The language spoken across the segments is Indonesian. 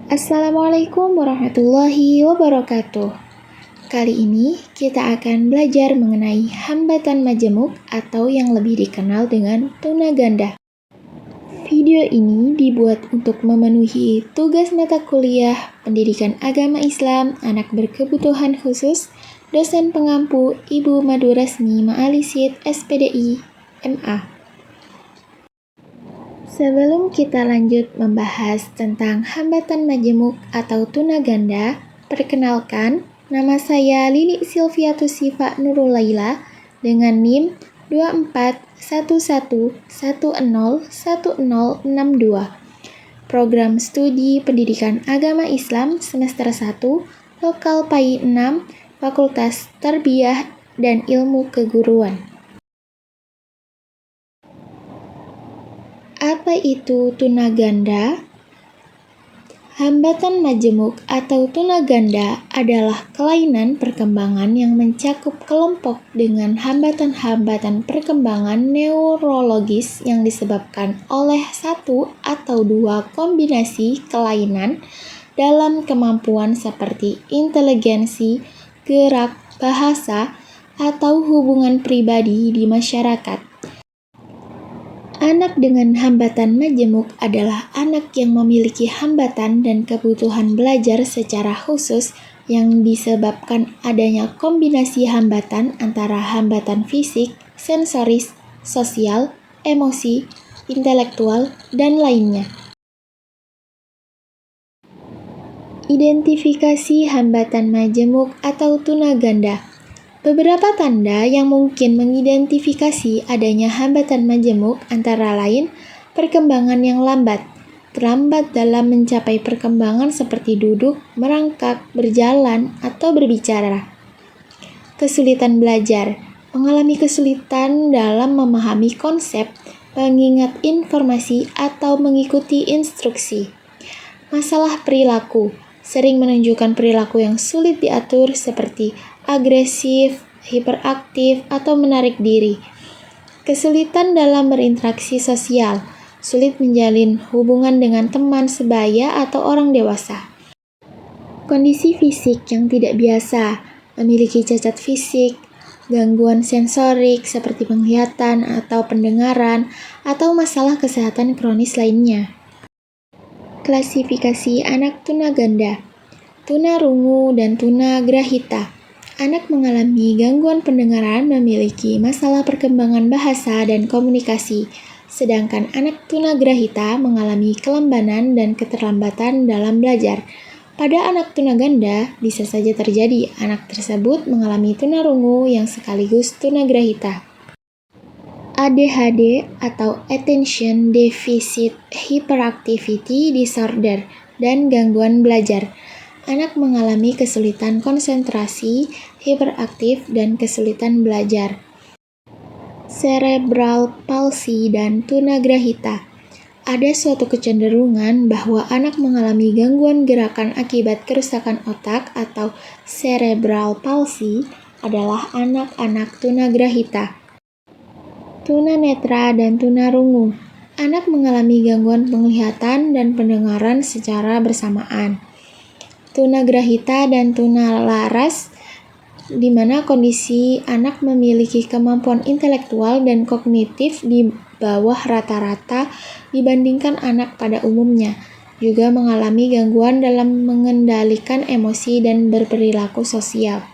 Assalamualaikum warahmatullahi wabarakatuh. Kali ini kita akan belajar mengenai hambatan majemuk atau yang lebih dikenal dengan tuna ganda. Video ini dibuat untuk memenuhi tugas mata kuliah Pendidikan Agama Islam Anak Berkebutuhan Khusus dosen pengampu Ibu Madurasmi Ma'alisid SPDI MA. Sebelum kita lanjut membahas tentang hambatan majemuk atau tuna ganda, perkenalkan, nama saya Lili Silviatus Sifa Nurul Laila dengan NIM 2411101062. Program Studi Pendidikan Agama Islam semester 1, Lokal PAI 6, Fakultas Tarbiyah dan Ilmu Keguruan. Apa itu tuna ganda? Hambatan majemuk atau tuna ganda adalah kelainan perkembangan yang mencakup kelompok dengan hambatan-hambatan perkembangan neurologis yang disebabkan oleh satu atau dua kombinasi kelainan dalam kemampuan seperti inteligensi, gerak, bahasa, atau hubungan pribadi di masyarakat. Anak dengan hambatan majemuk adalah anak yang memiliki hambatan dan kebutuhan belajar secara khusus yang disebabkan adanya kombinasi hambatan antara hambatan fisik, sensoris, sosial, emosi, intelektual, dan lainnya. Identifikasi hambatan majemuk atau tuna ganda. Beberapa tanda yang mungkin mengidentifikasi adanya hambatan majemuk antara lain perkembangan yang lambat, terlambat dalam mencapai perkembangan seperti duduk, merangkak, berjalan, atau berbicara. Kesulitan belajar, mengalami kesulitan dalam memahami konsep, mengingat informasi, atau mengikuti instruksi. Masalah perilaku, sering menunjukkan perilaku yang sulit diatur seperti agresif, hiperaktif, atau menarik diri. Kesulitan dalam berinteraksi sosial, sulit menjalin hubungan dengan teman sebaya atau orang dewasa. Kondisi fisik yang tidak biasa, memiliki cacat fisik, gangguan sensorik seperti penglihatan atau pendengaran, atau masalah kesehatan kronis lainnya. Klasifikasi anak tuna ganda, tuna rungu dan tuna grahita. Anak mengalami gangguan pendengaran memiliki masalah perkembangan bahasa dan komunikasi, sedangkan anak tuna grahita mengalami kelambanan dan keterlambatan dalam belajar. Pada anak tuna ganda, bisa saja terjadi anak tersebut mengalami tuna rungu yang sekaligus tuna grahita. ADHD atau Attention Deficit Hyperactivity Disorder dan gangguan belajar. Anak mengalami kesulitan konsentrasi, hiperaktif, dan kesulitan belajar. Cerebral palsy dan tuna grahita. Ada suatu kecenderungan bahwa anak mengalami gangguan gerakan akibat kerusakan otak atau cerebral palsy adalah anak-anak tuna grahita. Tuna netra dan tuna rungu. Anak mengalami gangguan penglihatan dan pendengaran secara bersamaan. Tuna grahita dan tuna laras, di mana kondisi anak memiliki kemampuan intelektual dan kognitif di bawah rata-rata dibandingkan anak pada umumnya, juga mengalami gangguan dalam mengendalikan emosi dan berperilaku sosial.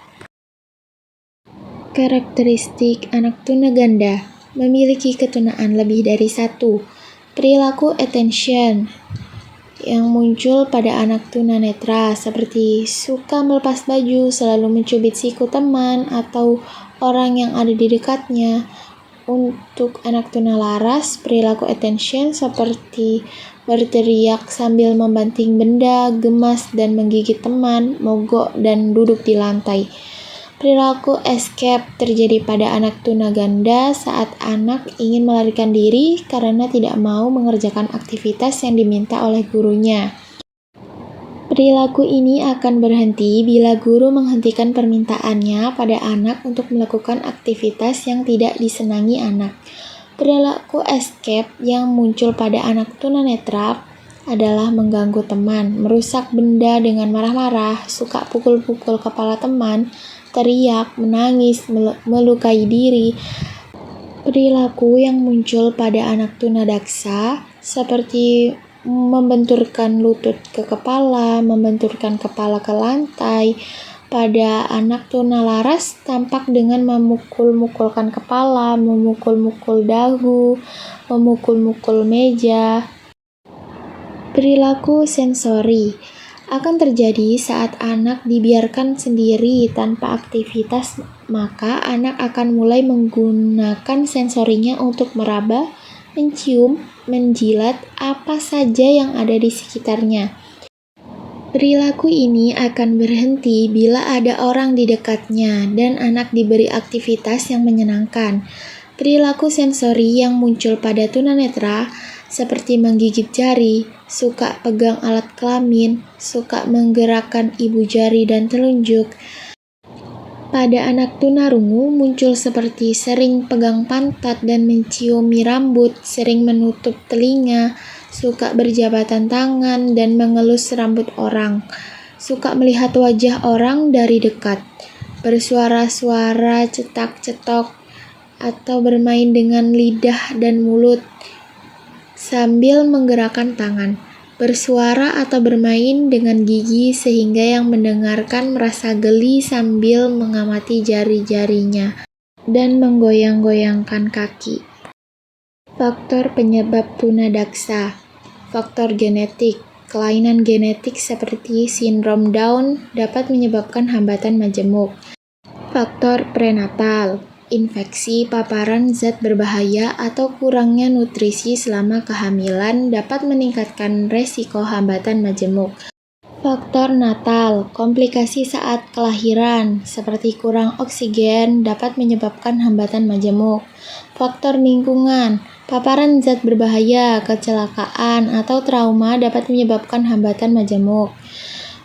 Karakteristik anak tuna ganda, memiliki ketunaan lebih dari satu. Perilaku attention yang muncul pada anak tuna netra seperti suka melepas baju, selalu mencubit siku teman atau orang yang ada di dekatnya. Untuk anak tuna laras, perilaku attention seperti berteriak sambil membanting benda, gemas dan menggigit teman, mogok dan duduk di lantai. Perilaku escape terjadi pada anak tuna ganda saat anak ingin melarikan diri karena tidak mau mengerjakan aktivitas yang diminta oleh gurunya. Perilaku ini akan berhenti bila guru menghentikan permintaannya pada anak untuk melakukan aktivitas yang tidak disenangi anak. Perilaku escape yang muncul pada anak tunanetra adalah mengganggu teman, merusak benda dengan marah-marah, suka pukul-pukul kepala teman, teriak, menangis, melukai diri. Perilaku yang muncul pada anak tunadaksa seperti membenturkan lutut ke kepala, membenturkan kepala ke lantai. Pada anak tunalaras tampak dengan memukul-mukulkan kepala, memukul-mukul dagu, memukul-mukul meja. Perilaku sensori akan terjadi saat anak dibiarkan sendiri tanpa aktivitas, maka anak akan mulai menggunakan sensorinya untuk meraba, mencium, menjilat apa saja yang ada di sekitarnya. Perilaku ini akan berhenti bila ada orang di dekatnya dan anak diberi aktivitas yang menyenangkan. Perilaku sensori yang muncul pada tunanetra seperti menggigit jari, suka pegang alat kelamin, suka menggerakkan ibu jari dan telunjuk. Pada anak tunarungu muncul seperti sering pegang pantat dan menciumi rambut, sering menutup telinga, suka berjabatan tangan dan mengelus rambut orang, suka melihat wajah orang dari dekat, bersuara-suara cetak-cetok, atau bermain dengan lidah dan mulut sambil menggerakkan tangan, bersuara atau bermain dengan gigi sehingga yang mendengarkan merasa geli sambil mengamati jari-jarinya dan menggoyang-goyangkan kaki. Faktor penyebab tunadaksa. Faktor genetik. Kelainan genetik seperti sindrom Down dapat menyebabkan hambatan majemuk. Faktor prenatal. Infeksi, paparan zat berbahaya, atau kurangnya nutrisi selama kehamilan dapat meningkatkan resiko hambatan majemuk. Faktor natal, komplikasi saat kelahiran, seperti kurang oksigen dapat menyebabkan hambatan majemuk. Faktor lingkungan, paparan zat berbahaya, kecelakaan, atau trauma dapat menyebabkan hambatan majemuk.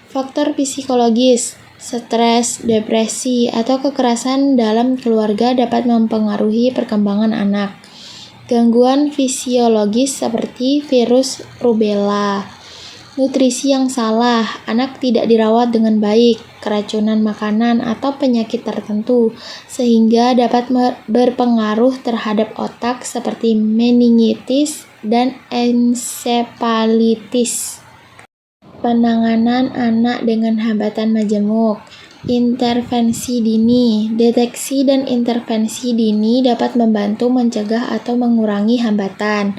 Faktor psikologis, stres, depresi, atau kekerasan dalam keluarga dapat mempengaruhi perkembangan anak. Gangguan fisiologis seperti virus rubella. Nutrisi yang salah, anak tidak dirawat dengan baik, keracunan makanan, atau penyakit tertentu, sehingga dapat berpengaruh terhadap otak seperti meningitis dan ensefalitis. Penanganan anak dengan hambatan majemuk. Intervensi dini. Deteksi dan intervensi dini dapat membantu mencegah atau mengurangi hambatan.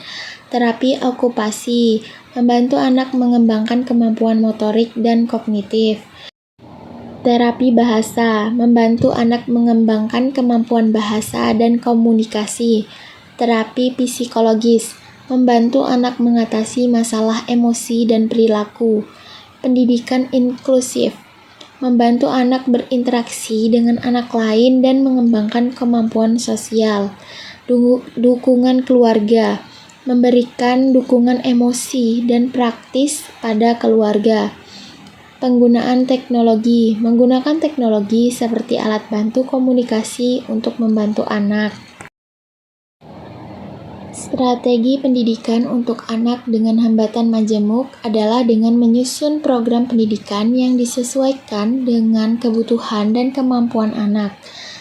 Terapi okupasi. Membantu anak mengembangkan kemampuan motorik dan kognitif. Terapi bahasa. Membantu anak mengembangkan kemampuan bahasa dan komunikasi. Terapi psikologis. Membantu anak mengatasi masalah emosi dan perilaku. Pendidikan inklusif. Membantu anak berinteraksi dengan anak lain dan mengembangkan kemampuan sosial. Dukungan keluarga. Memberikan dukungan emosi dan praktis pada keluarga. Penggunaan teknologi. Menggunakan teknologi seperti alat bantu komunikasi untuk membantu anak. Strategi pendidikan untuk anak dengan hambatan majemuk adalah dengan menyusun program pendidikan yang disesuaikan dengan kebutuhan dan kemampuan anak.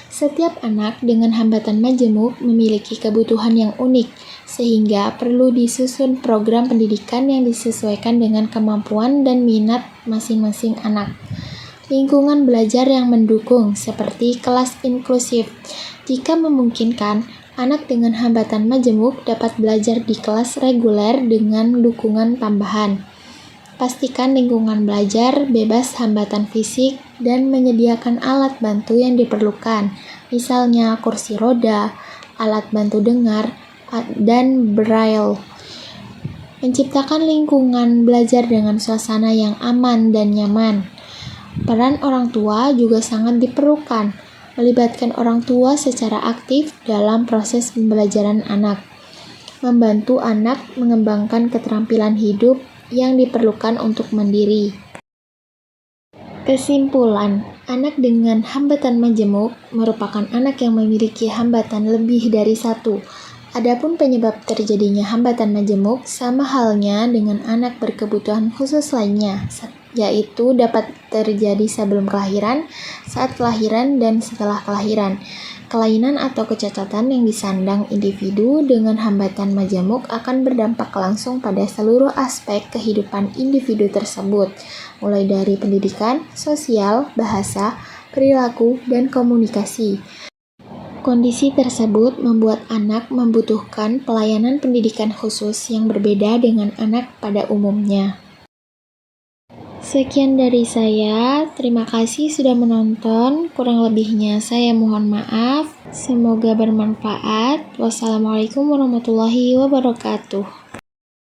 Setiap anak dengan hambatan majemuk memiliki kebutuhan yang unik, sehingga perlu disusun program pendidikan yang disesuaikan dengan kemampuan dan minat masing-masing anak. Lingkungan belajar yang mendukung, seperti kelas inklusif. Jika memungkinkan, anak dengan hambatan majemuk dapat belajar di kelas reguler dengan dukungan tambahan. Pastikan lingkungan belajar bebas hambatan fisik dan menyediakan alat bantu yang diperlukan, misalnya kursi roda, alat bantu dengar, dan braille. Menciptakan lingkungan belajar dengan suasana yang aman dan nyaman. Peran orang tua juga sangat diperlukan. Melibatkan orang tua secara aktif dalam proses pembelajaran anak. Membantu anak mengembangkan keterampilan hidup yang diperlukan untuk mandiri. Kesimpulan, anak dengan hambatan majemuk merupakan anak yang memiliki hambatan lebih dari satu, Adapun penyebab terjadinya hambatan majemuk sama halnya dengan anak berkebutuhan khusus lainnya, yaitu dapat terjadi sebelum kelahiran, saat kelahiran, dan setelah kelahiran. Kelainan atau kecacatan yang disandang individu dengan hambatan majemuk akan berdampak langsung pada seluruh aspek kehidupan individu tersebut, mulai dari pendidikan, sosial, bahasa, perilaku, dan komunikasi. Kondisi tersebut membuat anak membutuhkan pelayanan pendidikan khusus yang berbeda dengan anak pada umumnya. Sekian dari saya, terima kasih sudah menonton. Kurang lebihnya saya mohon maaf. Semoga bermanfaat. Wassalamualaikum warahmatullahi wabarakatuh.